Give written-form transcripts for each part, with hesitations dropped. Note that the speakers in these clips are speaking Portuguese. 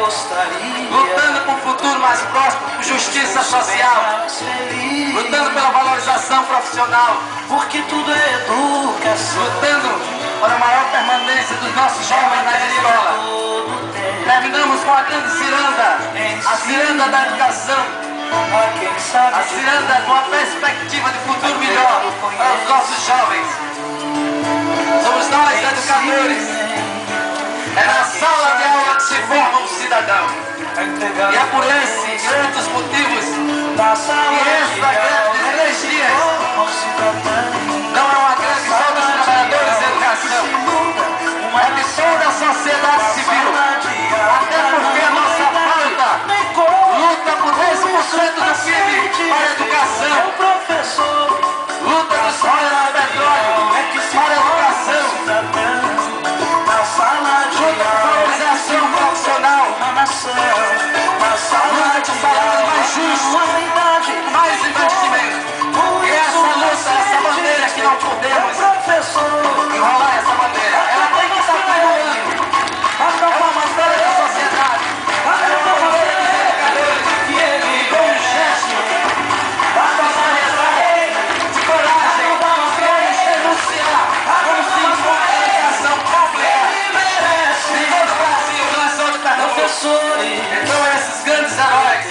lutando por um futuro mais próspero, por justiça social, lutando pela valorização profissional, porque tudo é educação, lutando para a maior permanência dos nossos jovens na escola. Terminamos com a grande ciranda, a ciranda da educação, a ciranda com a perspectiva de futuro melhor para os nossos jovens. Somos nós, educadores. É na sala de aula que se forma um cidadão. E é por esse e outros motivos que esta greve de 3 dias não é uma greve só dos trabalhadores de educação, é de toda a sociedade civil. Até porque a nossa pauta luta por 10% do PIB para a educação, luta dos royalties do petróleo para a educação, luta por valorização profissional, luta por salário mais justo, mais investimento. E essa luta, essa bandeira que não podemos enrolar essa bandeira, ela tem que estar pululando. É uma bandeira da sociedade, é uma bandeira dos educadores, e com um gesto da solidariedade, de coragem, vamos denunciar como se impõe a educação pública em todo o Brasil, não é só de Pernambuco. Então esses grandes heróis,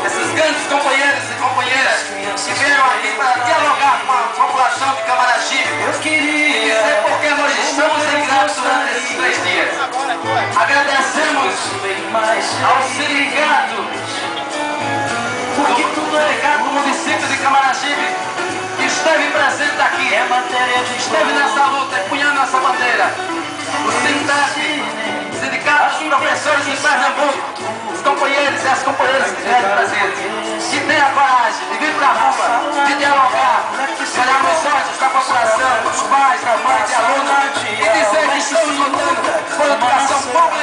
esses grandes companheiros e companheiras que vieram aqui para dialogar com a população de Camaragibe e dizer por que nós estamos em greve durante esses 3 dias. Agradecemos ao sindicato do município de Camaragibe que esteve presente aqui, esteve nessa luta, empunhando essa bandeira. O SINTEP, Sindicato dos Professores de Pernambuco, os companheiros e as companheiras que estiverem presentes, que tenham a coragem de vir para a rua, de dialogar, de olhar nos olhos da população, dos pais, das mães e alunos, e dizer que estamos lutando por educação pública.